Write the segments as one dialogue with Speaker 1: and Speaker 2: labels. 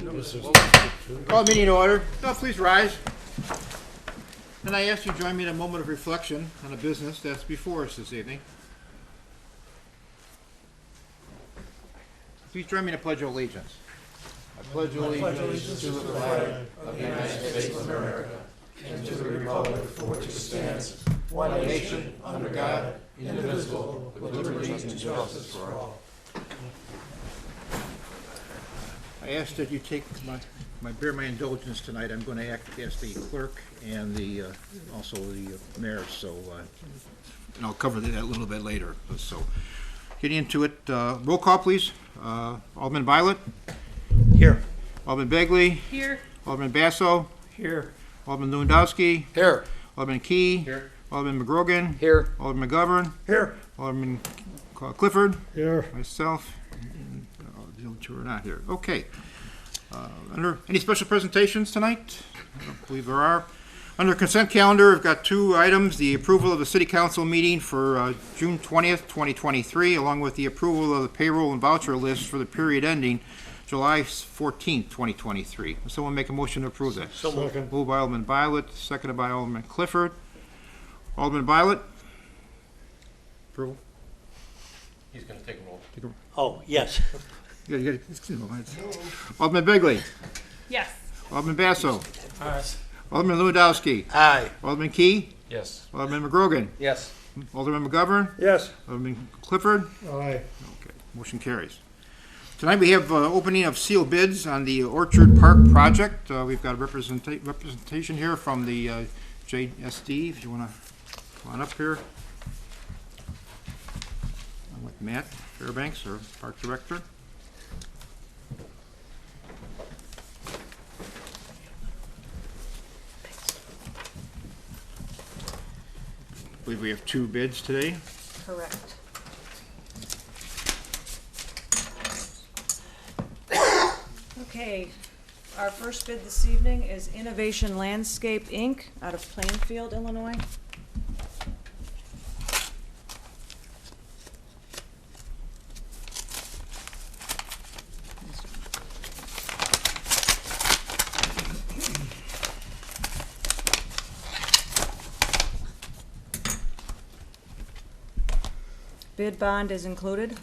Speaker 1: Call meeting to order. No, please rise. And I ask you to join me in a moment of reflection on the business that's before us this evening. Please join me in a pledge of allegiance. I pledge allegiance to the flag of the United States of America and to the republic for which it stands, one nation, under God, indivisible, with liberty and justice for all. I ask that you take bear my indulgence tonight. I'm going to act as the clerk and also the mayor, so and I'll cover that a little bit later. So, getting into it, roll call, please. Alderman Violet.
Speaker 2: Here.
Speaker 1: Alderman Begley.
Speaker 3: Here.
Speaker 1: Alderman Basso.
Speaker 2: Here.
Speaker 1: Alderman Lewandowski.
Speaker 2: Here.
Speaker 1: Alderman Key.
Speaker 2: Here.
Speaker 1: Alderman McGrogan.
Speaker 2: Here.
Speaker 1: Alderman McGovern.
Speaker 2: Here.
Speaker 1: Alderman Clifford.
Speaker 2: Here.
Speaker 1: Myself. And the other two are not here. Okay. Under any special presentations tonight? I don't believe there are. Under consent calendar, I've got two items: the approval of the city council meeting for June 20th, 2023, along with the approval of the payroll and voucher list for the period ending July 14th, 2023. Will someone make a motion to approve that?
Speaker 2: So moved.
Speaker 1: Moved by Alderman Violet, seconded by Alderman Clifford. Alderman Violet? Approval?
Speaker 2: He's going to take a roll.
Speaker 1: Take a-
Speaker 4: Oh, yes.
Speaker 1: You gotta, Alderman Begley?
Speaker 3: Yes.
Speaker 1: Alderman Basso?
Speaker 2: Aye.
Speaker 1: Alderman Lewandowski?
Speaker 4: Aye.
Speaker 1: Alderman Key?
Speaker 2: Yes.
Speaker 1: Alderman McGrogan?
Speaker 2: Yes.
Speaker 1: Alderman McGovern?
Speaker 2: Yes.
Speaker 1: Alderman Clifford?
Speaker 2: Aye.
Speaker 1: Okay, motion carries. Tonight we have opening of sealed bids on the Orchard Park project. We've got a representation here from the JSD, if you want to come on up here. I'm with Matt Fairbanks, our park director. I believe we have two bids today.
Speaker 3: Correct. Okay, our first bid this evening is Innovation Landscape, Inc., out of Plainfield, Illinois. Bid bond is included.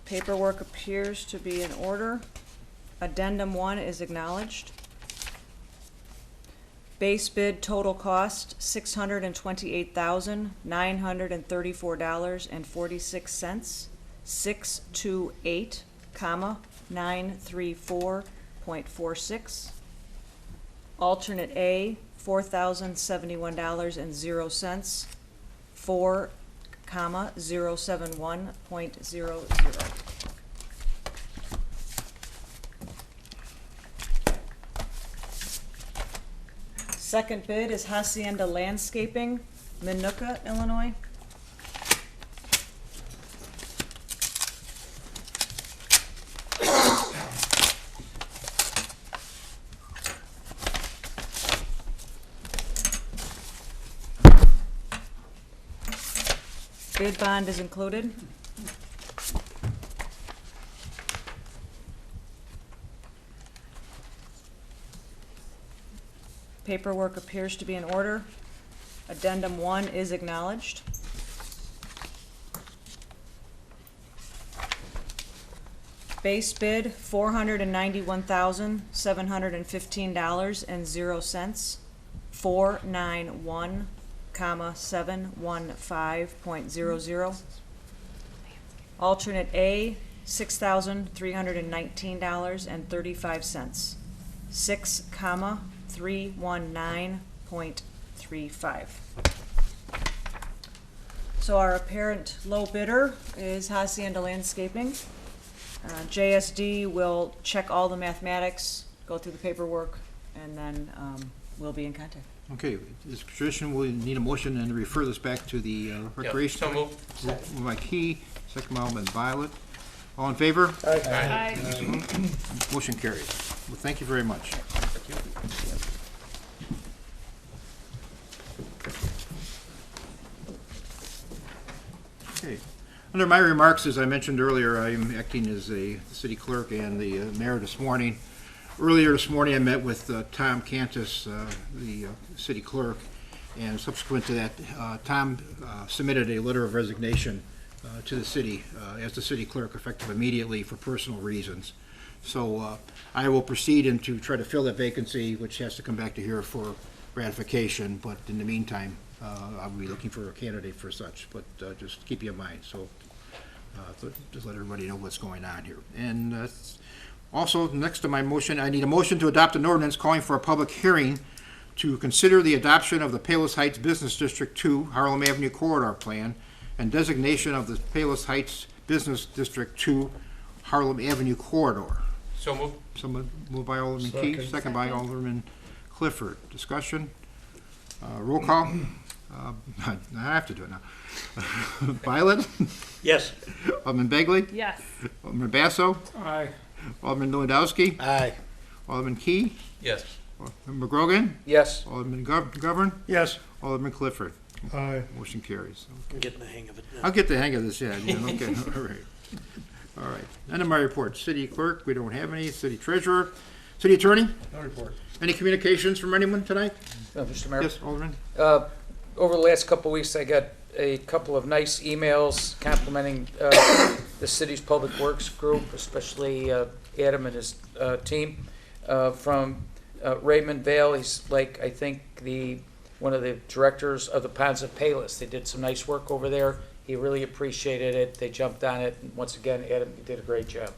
Speaker 3: Paperwork appears to be in order. Addendum 1 is acknowledged. Base bid total cost $628,934.46. 628, 934.46. Alternate A, $4,071.00. 4, 071.00. Second bid is Hacienda Landscaping, Minooka, Illinois. Bid bond is included. Paperwork appears to be in order. Addendum 1 is acknowledged. Base bid, $491,715.00. 491, 715.00. Alternate A, $6,319.35. 6, 319.35. So our apparent low bidder is Hacienda Landscaping. JSD will check all the mathematics, go through the paperwork, and then we'll be in contact.
Speaker 1: Okay, this tradition, we need a motion and refer this back to the recreation.
Speaker 2: So moved.
Speaker 1: Moved by Key, second by Alderman Violet. All in favor?
Speaker 3: Aye.
Speaker 1: Motion carries. Well, thank you very much. Under my remarks, as I mentioned earlier, I am acting as the city clerk and the mayor this morning. Earlier this morning, I met with Tom Cantus, the city clerk, and subsequent to that, Tom submitted a letter of resignation to the city as the city clerk, effective immediately for personal reasons. So I will proceed and to try to fill that vacancy, which has to come back to here for ratification. But in the meantime, I'll be looking for a candidate for such. But just keep you in mind. So just let everybody know what's going on here. And also, next to my motion, I need a motion to adopt an ordinance calling for a public hearing to consider the adoption of the Palos Heights Business District 2 Harlem Avenue Corridor Plan and designation of the Palos Heights Business District 2 Harlem Avenue Corridor.
Speaker 2: So moved.
Speaker 1: Someone moved by Alderman Key, second by Alderman Clifford. Discussion? Roll call? I have to do it now. Violet?
Speaker 2: Yes.
Speaker 1: Alderman Begley?
Speaker 4: Yes.
Speaker 1: Alderman Basso?
Speaker 2: Aye.
Speaker 1: Alderman Lewandowski?
Speaker 2: Aye.
Speaker 1: Alderman Key?
Speaker 2: Yes.
Speaker 1: Alderman McGrogan?
Speaker 2: Yes.
Speaker 1: Alderman Govern?
Speaker 2: Yes.
Speaker 1: Alderman Clifford?
Speaker 5: Aye.
Speaker 1: Motion carries.
Speaker 2: I'm getting the hang of it now.
Speaker 1: I'll get the hang of this, yeah. Okay, all right. All right. End of my report. City clerk, we don't have any. City treasurer. City attorney?
Speaker 2: No report.
Speaker 1: Any communications from anyone tonight?
Speaker 6: Mr. Mayor,
Speaker 1: Yes, Alderman?
Speaker 6: over the last couple of weeks, I got a couple of nice emails complimenting the city's public works group, especially Adam and his team, from Raymond Vale. He's like, I think, one of the directors of the Ponds of Palos. They did some nice work over there. He really appreciated it. They jumped on it. And once again, Adam, you did a great job.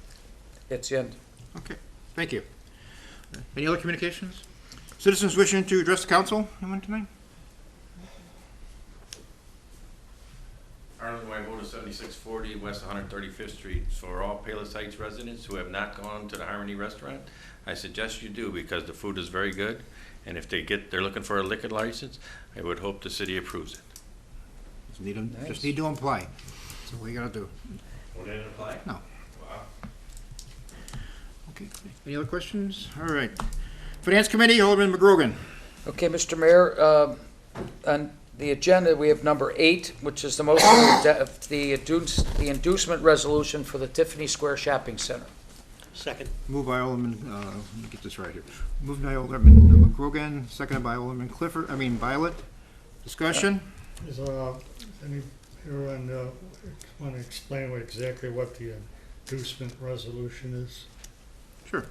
Speaker 6: That's the end.
Speaker 1: Okay, thank you. Any other communications? Citizens wishing to address the council, anyone tonight?
Speaker 7: Arlen Wybota, 7640 West 135th Street. For all Palos Heights residents who have not gone to the Harmony Restaurant, I suggest you do because the food is very good. And if they're looking for a liquor license, I would hope the city approves it.
Speaker 1: Just need to apply. That's all we gotta do.
Speaker 7: Would it apply?
Speaker 1: No.
Speaker 7: Wow.
Speaker 1: Okay, any other questions? All right. Finance Committee, Alderman McGrogan.
Speaker 6: Okay, Mr. Mayor, on the agenda, we have number 8, which is the motion of the inducement resolution for the Tiffany Square Shopping Center.
Speaker 2: Second.
Speaker 1: Moved by Alderman, let me get this right here. Moved by Alderman McGrogan, seconded by Alderman Violet. Discussion?
Speaker 5: Is any here on want to explain exactly what the inducement resolution is?
Speaker 1: Sure.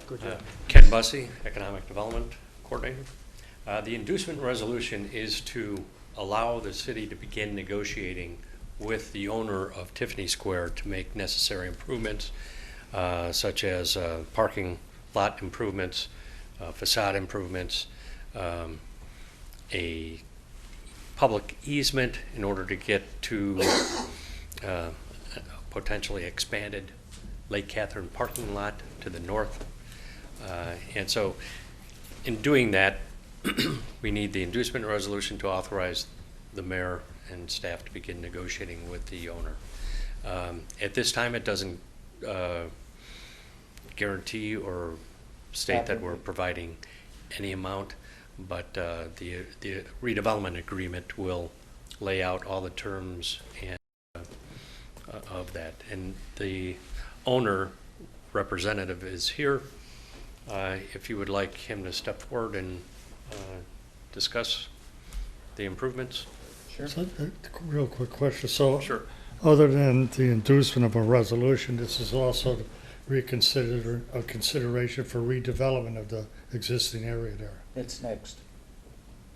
Speaker 6: Good.
Speaker 8: Ken Bussey, Economic Development Coordinator. The inducement resolution is to allow the city to begin negotiating with the owner of Tiffany Square to make necessary improvements, such as parking lot improvements, facade improvements, a public easement in order to get to a potentially expanded Lake Catherine parking lot to the north. And so in doing that, we need the inducement resolution to authorize the mayor and staff to begin negotiating with the owner. At this time, it doesn't guarantee or state that we're providing any amount, but the redevelopment agreement will lay out all the terms and of that. And the owner representative is here. If you would like him to step forward and discuss the improvements.
Speaker 6: Sure.
Speaker 5: So, real quick question. So,
Speaker 8: Sure.
Speaker 5: other than the inducement of a resolution, this is also reconsider a consideration for redevelopment of the existing area there.
Speaker 6: It's next.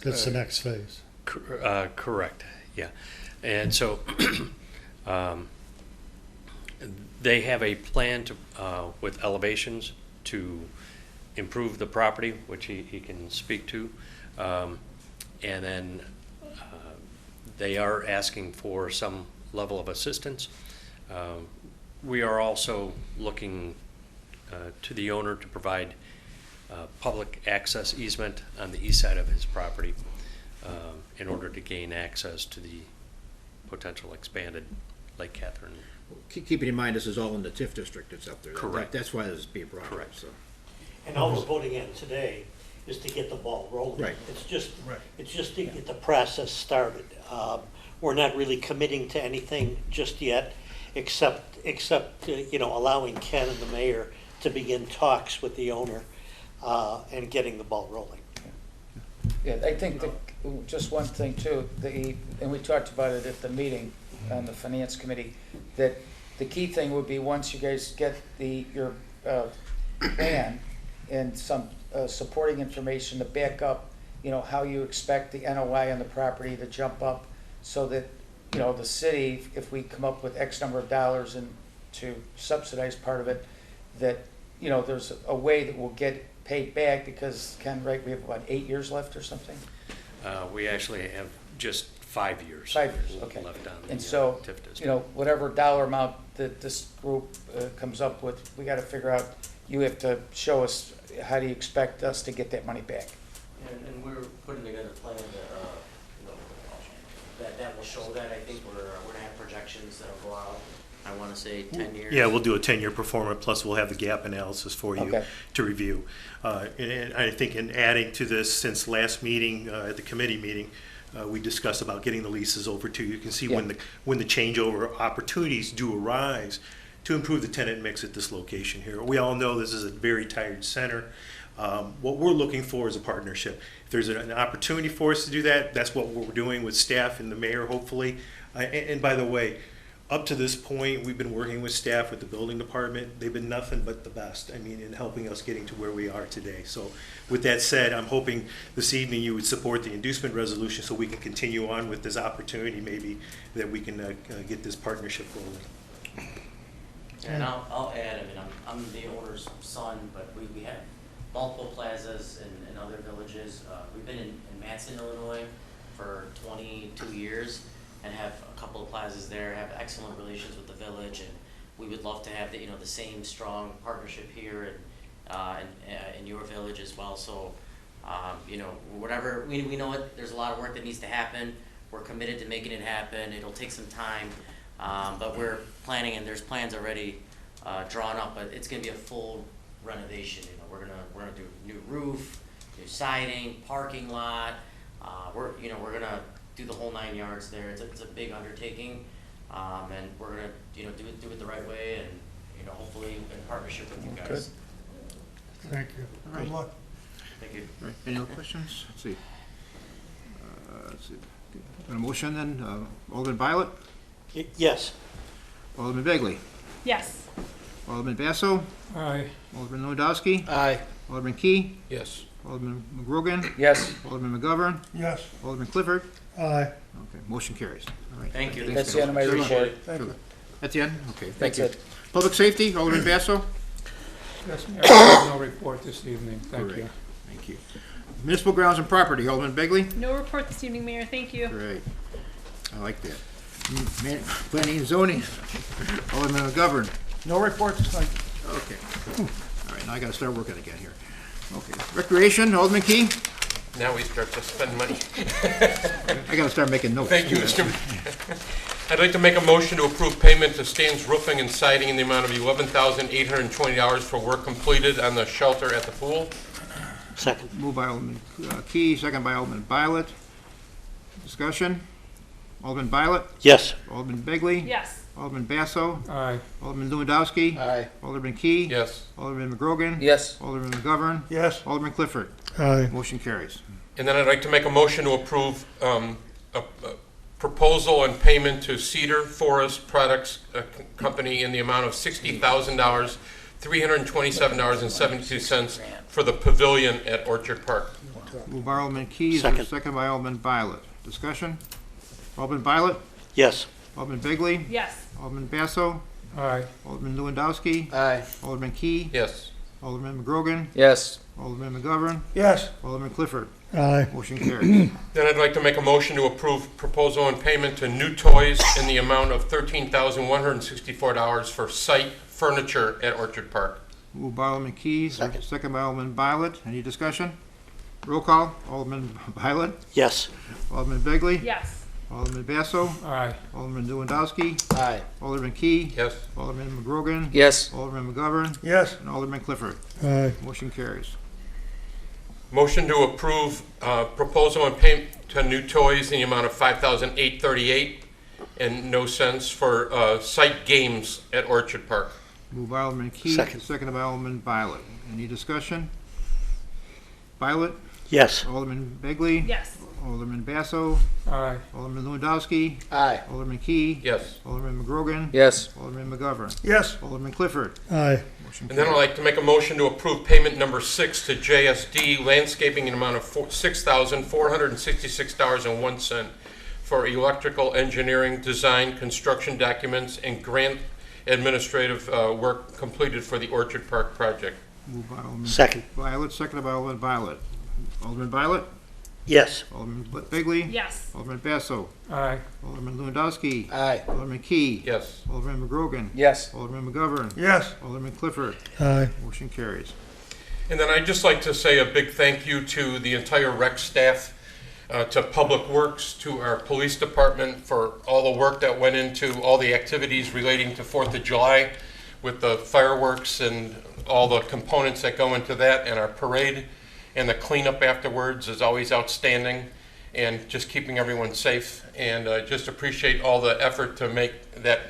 Speaker 5: That's the next phase.
Speaker 8: Correct, yeah. And so they have a plan to, with elevations to improve the property, which he can speak to. And then they are asking for some level of assistance. We are also looking to the owner to provide public access easement on the east side of his property in order to gain access to the potential expanded Lake Catherine.
Speaker 1: Keeping in mind, this is all in the TIF district that's up there.
Speaker 8: Correct.
Speaker 1: That's why this is being brought up,
Speaker 8: Correct.
Speaker 1: so.
Speaker 9: And all we're voting in today
Speaker 2: is to get the ball rolling.
Speaker 1: Right.
Speaker 2: It's just to get the process started. We're not really committing to anything just yet, except allowing Ken and the mayor to begin talks with the owner and getting the ball rolling.
Speaker 6: Yeah, I think that, just one thing too, and we talked about it at the meeting on the finance committee, that the key thing would be once you guys get your plan and some supporting information to back up, how you expect the NOI on the property to jump up, so that, the city, if we come up with X number of dollars and to subsidize part of it, that, there's a way that we'll get paid back, because Ken, right, we have about 8 years left or something?
Speaker 8: We actually have just 5 years.
Speaker 6: 5 years, okay.
Speaker 8: Left on the
Speaker 6: And so,
Speaker 8: TIF district.
Speaker 6: whatever dollar amount that this group comes up with, we gotta figure out, you have to show us, how do you expect us to get that money back?
Speaker 4: And we're putting together a plan that, that will show that. I think we're gonna have projections that'll go out, I wanna say 10 years.
Speaker 9: Yeah, we'll do a 10-year performance, plus we'll have the gap analysis for you
Speaker 6: Okay.
Speaker 9: to review. And I think in adding to this, since last meeting, at the committee meeting, we discussed about getting the leases over to you. You can see when the changeover opportunities do arise to improve the tenant mix at this location here. We all know this is a very tired center. What we're looking for is a partnership. If there's an opportunity for us to do that, that's what we're doing with staff and the mayor, hopefully. And by the way, up to this point, we've been working with staff, with the building department. They've been nothing but the best, in helping us getting to where we are today. So with that said, I'm hoping this evening you would support the inducement resolution so we can continue on with this opportunity, maybe, that we can get this partnership rolling.
Speaker 4: And I'll add, I'm the owner's son, but we have multiple plazas in other villages. We've been in Matson, Illinois for 22 years and have a couple of plazas there, have excellent relations with the village, and we would love to have the same strong partnership here and in your village as well. So, whatever, we know there's a lot of work that needs to happen. We're committed to making it happen. It'll take some time. But we're planning, and there's plans already drawn up, but it's gonna be a full renovation. We're gonna do new roof, new siding, parking lot. We're gonna do the whole 9 yards there. It's a big undertaking, and we're gonna do it the right way, and hopefully in partnership with you guys.
Speaker 5: Thank you.
Speaker 1: All right. All
Speaker 4: Thank you.
Speaker 1: right. Any other questions? Let's see. A motion then, Alderman Violet,
Speaker 2: Yes.
Speaker 1: Alderman Begley,
Speaker 10: Yes.
Speaker 1: Alderman Basso,
Speaker 5: Aye.
Speaker 1: Alderman Lewandowski,
Speaker 2: Aye.
Speaker 1: Alderman Key,
Speaker 2: Yes.
Speaker 1: Alderman McGrogan,
Speaker 6: Yes,
Speaker 1: Alderman McGovern,
Speaker 5: Yes.
Speaker 1: Alderman Clifford.
Speaker 5: Aye.
Speaker 1: Okay, motion carries. All right.
Speaker 4: Thank you.
Speaker 1: Thanks,
Speaker 6: that's the end of my
Speaker 1: Councilman.
Speaker 6: report.
Speaker 1: Sure. That's the end? Okay, thank
Speaker 6: That's
Speaker 1: you.
Speaker 6: it.
Speaker 1: Public safety, Alderman Basso.
Speaker 11: Yes, Mayor, I have no report this evening, thank
Speaker 1: Great.
Speaker 11: you.
Speaker 1: Thank you. Municipal grounds and property, Alderman Begley.
Speaker 10: No report this evening, Mayor. Thank you.
Speaker 1: Great. I like that. Planning and zoning, Alderman McGovern.
Speaker 11: No report this night.
Speaker 1: Okay. All right, now I gotta start working again here. Okay. Recreation, Alderman Key.
Speaker 12: Now we start to spend money.
Speaker 1: I gotta start making notes.
Speaker 12: Thank you, Mr. I'd like to make a motion to approve payment to Stan's Roofing and Siding in the amount of $11,820 for work completed on the shelter at the pool.
Speaker 2: Second.
Speaker 1: Moved by Alderman Key, second by Alderman Violet. Discussion? Alderman Violet,
Speaker 2: Yes.
Speaker 1: Alderman Begley.
Speaker 10: Yes.
Speaker 1: Alderman Basso,
Speaker 11: Aye.
Speaker 1: Alderman Lewandowski.
Speaker 2: Aye.
Speaker 1: Alderman Key.
Speaker 12: Yes.
Speaker 1: Alderman McGrogan.
Speaker 6: yes,
Speaker 1: Alderman McGovern.
Speaker 11: Yes.
Speaker 1: Alderman Clifford.
Speaker 5: Aye.
Speaker 1: Motion carries.
Speaker 12: And then I'd like to make a motion to approve a proposal and payment to Cedar Forest Products Company in the amount of $60,000, $327.72 for the pavilion at Orchard Park.
Speaker 1: Moved by Alderman Key, is there a
Speaker 2: Second.
Speaker 1: second by Alderman Violet. Discussion? Alderman Violet,
Speaker 2: Yes.
Speaker 1: Alderman Begley,
Speaker 10: Yes.
Speaker 1: Alderman Basso,
Speaker 11: Aye.
Speaker 1: Alderman Lewandowski,
Speaker 2: Aye.
Speaker 1: Alderman Key,
Speaker 12: Yes.
Speaker 1: Alderman McGrogan,
Speaker 6: yes,
Speaker 1: Alderman McGovern,
Speaker 11: Yes.
Speaker 1: Alderman Clifford.
Speaker 5: Aye.
Speaker 1: Motion carries.
Speaker 12: Then I'd like to make a motion to approve proposal and payment to New Toys in the amount of $13,164 for site furniture at Orchard Park.
Speaker 1: Moved by Alderman Key, is there a
Speaker 2: Second.
Speaker 1: second by Alderman Violet. Any discussion? Roll call, Alderman Violet,
Speaker 2: Yes.
Speaker 1: Alderman Begley,
Speaker 10: Yes.
Speaker 1: Alderman Basso,
Speaker 11: Aye.
Speaker 1: Alderman Lewandowski,
Speaker 2: Aye.
Speaker 1: Alderman Key,
Speaker 12: Yes.
Speaker 1: Alderman McGrogan,
Speaker 6: yes,
Speaker 1: Alderman McGovern,
Speaker 11: Yes.
Speaker 1: and Alderman Clifford.
Speaker 5: Aye.
Speaker 1: Motion carries.
Speaker 12: Motion to approve proposal and payment to New Toys in the amount of $5,838 and no cents for site games at Orchard Park.
Speaker 1: Moved by Alderman Key. Seconded by Alderman Violet. Any discussion? Violet?
Speaker 2: Yes.
Speaker 1: Alderman Begley?
Speaker 10: Yes.
Speaker 1: Alderman Basso?
Speaker 11: Aye.
Speaker 1: Alderman Lewandowski?
Speaker 2: Aye.
Speaker 1: Alderman Key?
Speaker 12: Yes.
Speaker 1: Alderman McGrogan?
Speaker 6: Yes.
Speaker 1: Alderman McGovern?
Speaker 9: Yes.
Speaker 1: Alderman Clifford?
Speaker 5: Aye.
Speaker 1: Motion
Speaker 12: And then I'd
Speaker 1: carries.
Speaker 12: like to make a motion to approve payment number 6 to JSD Landscaping in an amount of $6,466.01 for electrical engineering, design, construction documents, and grant administrative work completed for the Orchard Park project.
Speaker 1: Moved by Alderman
Speaker 2: Second.
Speaker 1: Violet, seconded by Alderman Violet. Alderman Violet?
Speaker 2: Yes.
Speaker 1: Alderman Begley?
Speaker 10: Yes.
Speaker 1: Alderman Basso?
Speaker 11: Aye.
Speaker 1: Alderman Lewandowski?
Speaker 2: Aye.
Speaker 1: Alderman Key?
Speaker 12: Yes.
Speaker 1: Alderman McGrogan?
Speaker 6: Yes.
Speaker 1: Alderman McGovern?
Speaker 9: Yes.
Speaker 1: Alderman Clifford?
Speaker 5: Aye.
Speaker 1: Motion carries.
Speaker 12: And then I'd just like to say a big thank you to the entire rec staff, to Public Works, to our police department for all the work that went into all the activities relating to 4th of July with the fireworks and all the components that go into that, and our parade and the cleanup afterwards is always outstanding, and just keeping everyone safe. And just appreciate all the effort to make that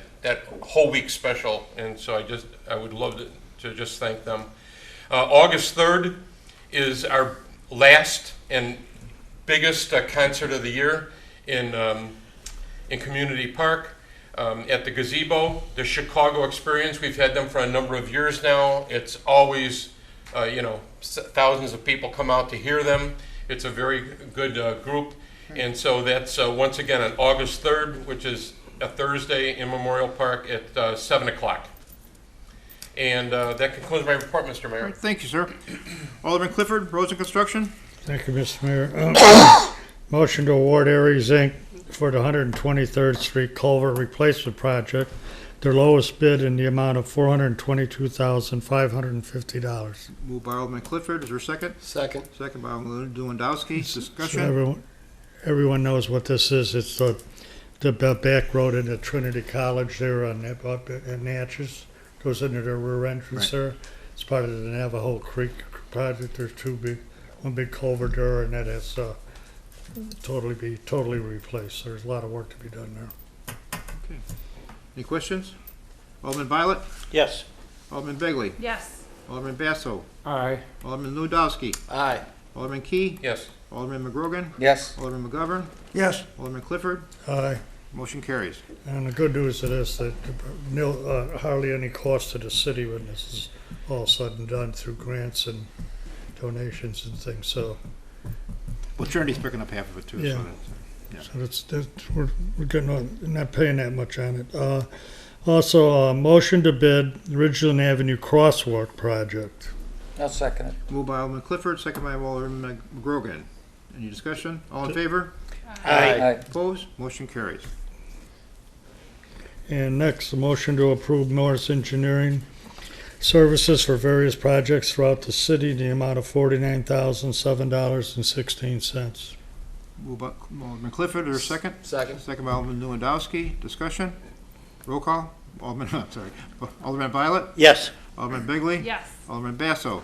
Speaker 12: whole week special. And so I would love to just thank them. August 3rd is our last and biggest concert of the year in Community Park at the Gazebo. The Chicago Experience, we've had them for a number of years now. It's always, thousands of people come out to hear them. It's a very good group. And so that's once again on August 3rd, which is a Thursday in Memorial Park at 7 o'clock. And that concludes my report, Mr.
Speaker 1: All
Speaker 12: Mayor.
Speaker 1: right, thank you, sir. Alderman Clifford, Roads and Construction?
Speaker 5: Thank you, Mr. Mayor. Motion to award Aries Inc. for the 123rd Street Culvert Replacement Project, their lowest bid in the amount of $422,550.
Speaker 1: Moved by Alderman Clifford. Is there a second?
Speaker 2: Second.
Speaker 1: Second by Alderman Lewandowski.
Speaker 5: So
Speaker 1: Discussion?
Speaker 5: everyone knows what this is. It's the back road into Trinity College there on Natchez. Goes into the rear entrance
Speaker 1: Right.
Speaker 5: there. It's part of the Navajo Creek project. There's one big culvert there, and that has totally replaced. There's a lot of work to be done there.
Speaker 1: Any questions? Alderman Violet?
Speaker 2: Yes.
Speaker 1: Alderman Begley?
Speaker 10: Yes.
Speaker 1: Alderman Basso?
Speaker 11: Aye.
Speaker 1: Alderman Lewandowski?
Speaker 2: Aye.
Speaker 1: Alderman Key?
Speaker 12: Yes.
Speaker 1: Alderman McGrogan?
Speaker 6: Yes.
Speaker 1: Alderman McGovern?
Speaker 9: Yes.
Speaker 1: Alderman Clifford?
Speaker 5: Aye.
Speaker 1: Motion carries.
Speaker 5: And the good news of this, that hardly any cost to the city when this is all said and done through grants and donations and things. So,
Speaker 1: Well, Trinity's picking up half of it too.
Speaker 5: Yeah.
Speaker 1: So that's,
Speaker 5: we're getting not paying that much on it. Also, motion to bid Ridgeland Avenue Crosswalk Project.
Speaker 6: I'll second it.
Speaker 1: moved by Alderman Clifford, second by Alderman McGrogan. Any discussion? All in favor?
Speaker 6: Aye.
Speaker 1: Opposed? Motion carries.
Speaker 5: And next, a motion to approve Morris Engineering services for various projects throughout the city in the amount of $49,007.16.
Speaker 1: Moved by Alderman Clifford. Is there a second?
Speaker 2: Second.
Speaker 1: Second by Alderman Lewandowski. Discussion? Roll call. Alderman Violet?
Speaker 2: Yes.
Speaker 1: Alderman Begley?
Speaker 10: Yes.
Speaker 1: Alderman Basso?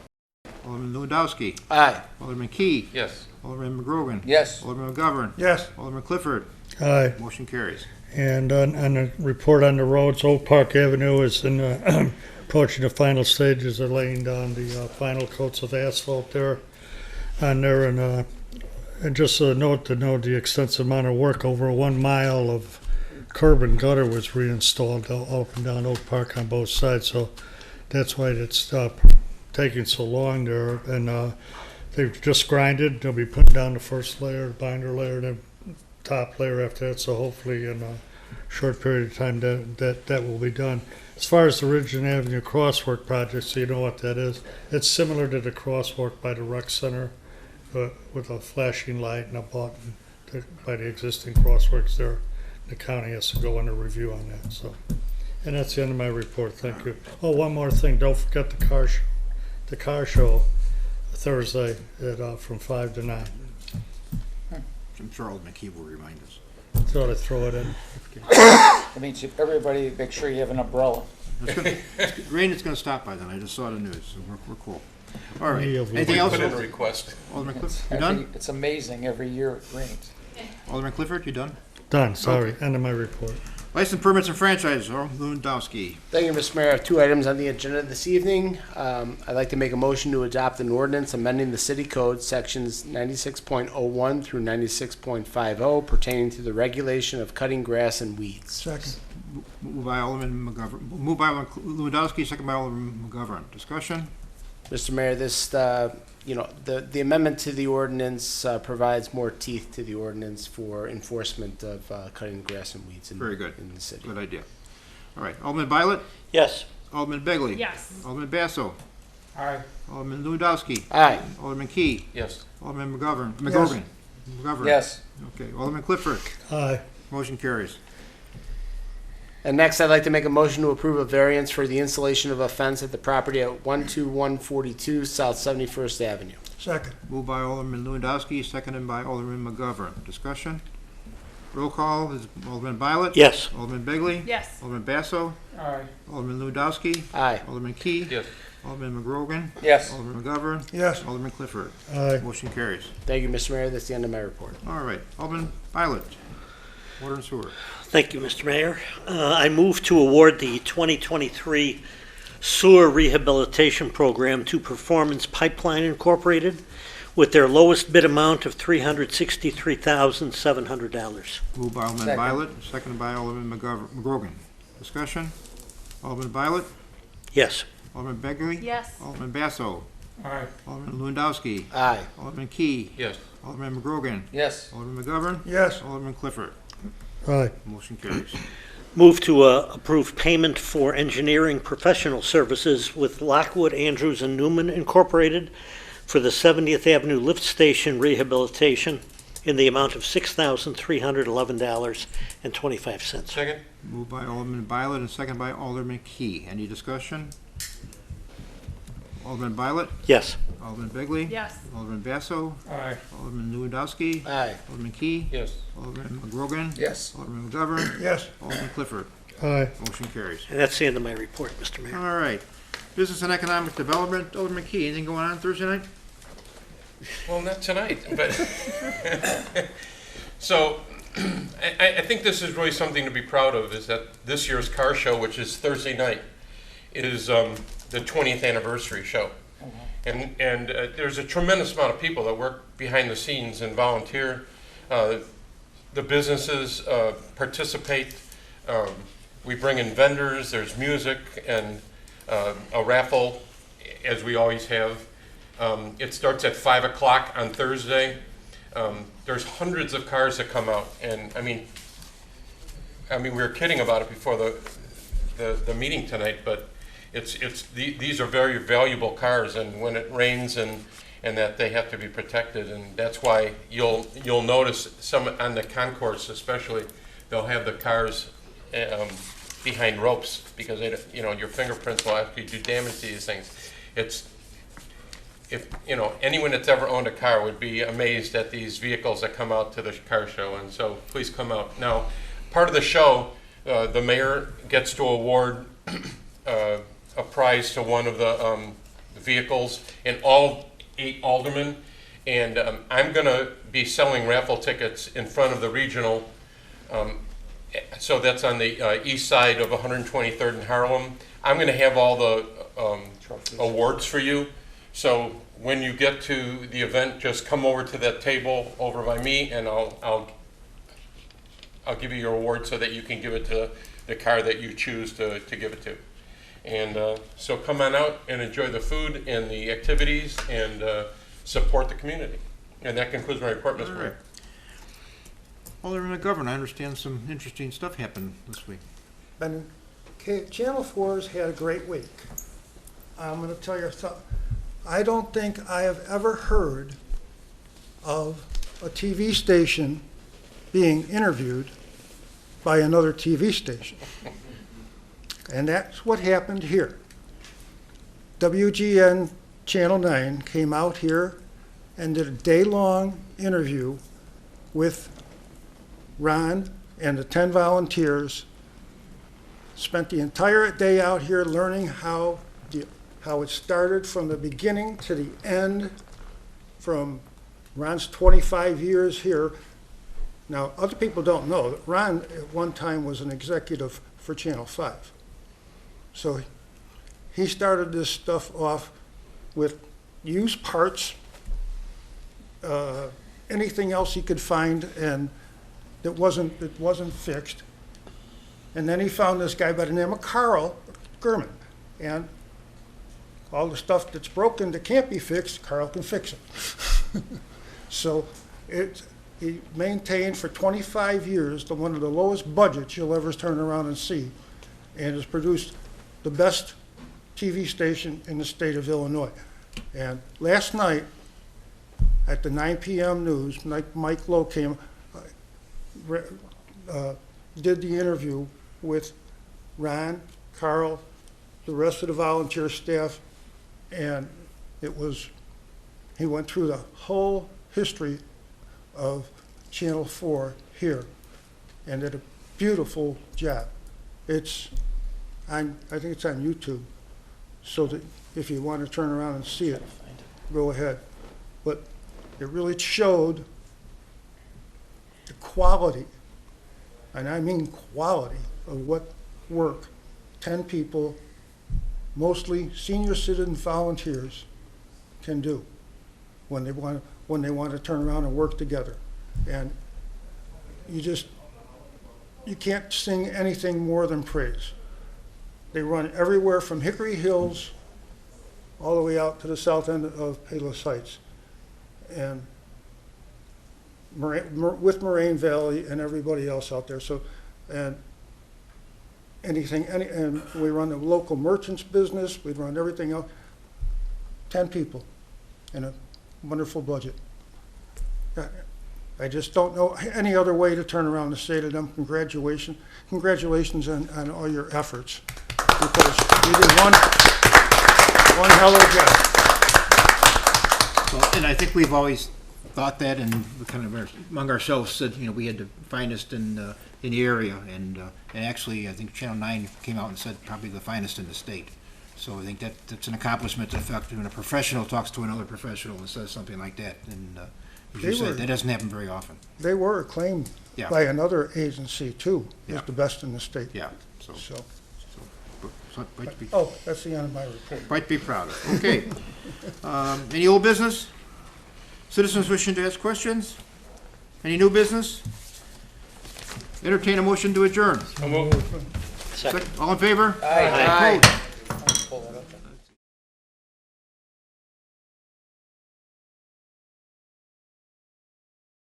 Speaker 1: Alderman Lewandowski?
Speaker 2: Aye.
Speaker 1: Alderman Key?
Speaker 12: Yes.
Speaker 1: Alderman McGrogan?
Speaker 6: Yes.
Speaker 1: Alderman McGovern?
Speaker 9: Yes.
Speaker 1: Alderman Clifford?
Speaker 5: Aye.
Speaker 1: Motion carries.
Speaker 5: And on the report on the roads, Oak Park Avenue is approaching the final stages of laying down the final coats of asphalt there. On there, and just a note to note the extensive amount of work, over 1 mile of curb and gutter was reinstalled up and down Oak Park on both sides. So that's why it's taking so long there. And they've just grinded. They'll be putting down the first layer, binder layer, then top layer after that. So hopefully in a short period of time that will be done. As far as the Ridgeland Avenue Crosswalk project, so you know what that is, it's similar to the crosswalk by the rec center, with a flashing light and a button by the existing crosswalks there. The county has to go under review on that. So, and that's the end of my report. Thank you. Oh, one more thing. Don't forget the car show. The car show Thursday at from 5 to 9.
Speaker 1: I'm sure Alderman Key will remind us.
Speaker 5: Thought I'd throw it in.
Speaker 6: That means everybody make sure you have an umbrella.
Speaker 1: Rain is gonna stop by then, I just saw the news, so we're cool. All right,
Speaker 5: Me of
Speaker 1: anything
Speaker 12: We
Speaker 1: else?
Speaker 12: put in a request.
Speaker 1: Alderman Clifford, you done?
Speaker 6: It's amazing, every year it rains.
Speaker 1: Alderman Clifford, you done?
Speaker 5: Done, sorry, end of my report.
Speaker 1: License permits and franchises, Alderman Lewandowski.
Speaker 13: Thank you, Mr. Mayor. I have two items on the agenda this evening. I'd like to make a motion to adopt an ordinance amending the city code sections 96.01 through 96.50 pertaining to the regulation of cutting grass and weeds.
Speaker 11: Second.
Speaker 1: Moved by Alderman McGovern, moved by Alderman Lewandowski, second by Alderman McGovern. Discussion?
Speaker 13: Mr. Mayor, this, the amendment to the ordinance provides more teeth to the ordinance for enforcement of cutting grass and weeds
Speaker 1: Very good.
Speaker 13: in the city.
Speaker 1: Good idea. All right, Alderman Violet,
Speaker 2: Yes.
Speaker 1: Alderman Begley.
Speaker 10: Yes.
Speaker 1: Alderman Basso,
Speaker 11: Aye.
Speaker 1: Alderman Lewandowski,
Speaker 13: Aye.
Speaker 1: Alderman Key,
Speaker 12: Yes.
Speaker 1: Alderman McGovern. McGovern.
Speaker 6: Yes.
Speaker 1: Okay, Alderman Clifford.
Speaker 5: Aye.
Speaker 1: Motion carries.
Speaker 13: And next, I'd like to make a motion to approve a variance for the installation of a fence at the property at 12142 South 71st Avenue.
Speaker 11: Second.
Speaker 1: Moved by Alderman Lewandowski, seconded by Alderman McGovern. Discussion? Roll call is Alderman Violet.
Speaker 2: Yes.
Speaker 1: Alderman Begley.
Speaker 10: Yes.
Speaker 1: Alderman Basso.
Speaker 11: Aye.
Speaker 1: Alderman Lewandowski.
Speaker 13: Aye.
Speaker 1: Alderman Key.
Speaker 12: Yes.
Speaker 1: Alderman McGrogan.
Speaker 6: Yes.
Speaker 1: Alderman McGovern.
Speaker 11: Yes.
Speaker 1: Alderman Clifford.
Speaker 5: Aye.
Speaker 1: Motion carries.
Speaker 13: Thank you, Mr. Mayor. That's the end of my report.
Speaker 1: All right, Alderman Violet. Water and sewer.
Speaker 2: Thank you, Mr. Mayor. I move to award the 2023 Sewer Rehabilitation Program to Performance Pipeline Incorporated with their lowest bid amount of $363,700.
Speaker 1: Moved by Alderman
Speaker 6: Second.
Speaker 1: Violet, seconded by Alderman McGrogan. Discussion? Alderman Violet.
Speaker 2: Yes.
Speaker 1: Alderman Begley.
Speaker 10: Yes.
Speaker 1: Alderman Basso.
Speaker 11: Aye.
Speaker 1: Alderman Lewandowski.
Speaker 13: Aye.
Speaker 1: Alderman Key.
Speaker 12: Yes.
Speaker 1: Alderman McGrogan.
Speaker 6: Yes.
Speaker 1: Alderman McGovern.
Speaker 11: Yes.
Speaker 1: Alderman Clifford.
Speaker 5: Aye.
Speaker 1: Motion carries.
Speaker 2: Move to approve payment for engineering professional services with Lockwood, Andrews, and Newman Incorporated for the 70th Avenue Lift Station rehabilitation in the amount of $6,311.25.
Speaker 12: Second?
Speaker 1: Moved by Alderman Violet and seconded by Alderman Key. Any discussion? Alderman Violet.
Speaker 2: Yes.
Speaker 1: Alderman Begley.
Speaker 10: Yes.
Speaker 1: Alderman Basso.
Speaker 11: Aye.
Speaker 1: Alderman Lewandowski.
Speaker 13: Aye.
Speaker 1: Alderman Key.
Speaker 12: Yes.
Speaker 1: Alderman McGrogan.
Speaker 6: Yes.
Speaker 1: Alderman McGovern.
Speaker 11: Yes.
Speaker 1: Alderman Clifford.
Speaker 5: Aye.
Speaker 1: Motion carries.
Speaker 2: And that's the end of my report, Mr. Mayor.
Speaker 1: All right. Business and Economic Development, Alderman Key. Anything going on Thursday night?
Speaker 12: Well, not tonight, but, so, I think this is really something to be proud of, is that this year's car show, which is Thursday night, is the 20th anniversary show. And there's a tremendous amount of people that work behind the scenes and volunteer. The businesses participate. We bring in vendors, there's music, and a raffle, as we always have. It starts at 5 o'clock on Thursday. There's hundreds of cars that come out, and I mean, we were kidding about it before the meeting tonight, but these are very valuable cars, and when it rains and that they have to be protected, and that's why you'll notice some on the concourse especially, they'll have the cars behind ropes because your fingerprints will actually do damage to these things. If anyone that's ever owned a car would be amazed at these vehicles that come out to the car show, and so please come out. Now, part of the show, the mayor gets to award a prize to one of the vehicles, and all 8 aldermen, and I'm going to be selling raffle tickets in front of the regional. So that's on the east side of 123rd and Harlem. I'm going to have all the awards for you. So when you get to the event, just come over to that table over by me, and I'll give you your award so that you can give it to the car that you choose to give it to. And so come on out and enjoy the food and the activities and support the community. And that concludes my report, Mr. Mayor.
Speaker 1: Alderman McGovern, I understand some interesting stuff happened this week.
Speaker 11: Channel 4's had a great week. I'm going to tell you something. I don't think I have ever heard of a TV station being interviewed by another TV station. And that's what happened here. WGN Channel 9 came out here and did a day-long interview with Ron and the 10 volunteers spent the entire day out here learning how it started from the beginning to the end, from Ron's 25 years here. Now, other people don't know that Ron at one time was an executive for Channel 5. So he started this stuff off with used parts, anything else he could find, and it wasn't fixed. And then he found this guy by the name of Carl Gurman. And all the stuff that's broken that can't be fixed, Carl can fix it. So he maintained for 25 years one of the lowest budgets you'll ever turn around and see, and has produced the best TV station in the state of Illinois. And last night, at the 9 p.m. news, Mike Lowe came, did the interview with Ron, Carl, the rest of the volunteer staff, and he went through the whole history of Channel 4 here, and did a beautiful job. I think it's on YouTube, so that if you want to turn around and see it, go ahead. But it really showed the quality, and I mean quality, of what work 10 people, mostly senior citizen volunteers, can do when they want to turn around and work together. And you can't sing anything more than praise. They run everywhere from Hickory Hills all the way out to the south end of Palos Heights, and with Moraine Valley and everybody else out there. So, and we run the local merchants business, we run everything else. 10 people in a wonderful budget. I just don't know any other way to turn around and say to them, congratulations on all your efforts, because you did one hell of a job.
Speaker 1: Well, and I think we've always thought that, and we kind of among ourselves said, we had the finest in the area, and actually I think Channel 9 came out and said probably the finest in the state. So I think that's an accomplishment. The fact when a professional talks to another professional and says something like that, and as you said, that doesn't happen very often.
Speaker 11: They were acclaimed by another agency too, as the best in the state.
Speaker 1: Yeah. So
Speaker 11: That's the end of my report.
Speaker 1: Quite be proud of. Okay. Any old business? Citizens wishing to ask questions? Any new business? Entertain a motion to adjourn.
Speaker 2: Second.
Speaker 1: All in favor?
Speaker 6: Aye.
Speaker 1: Opposed?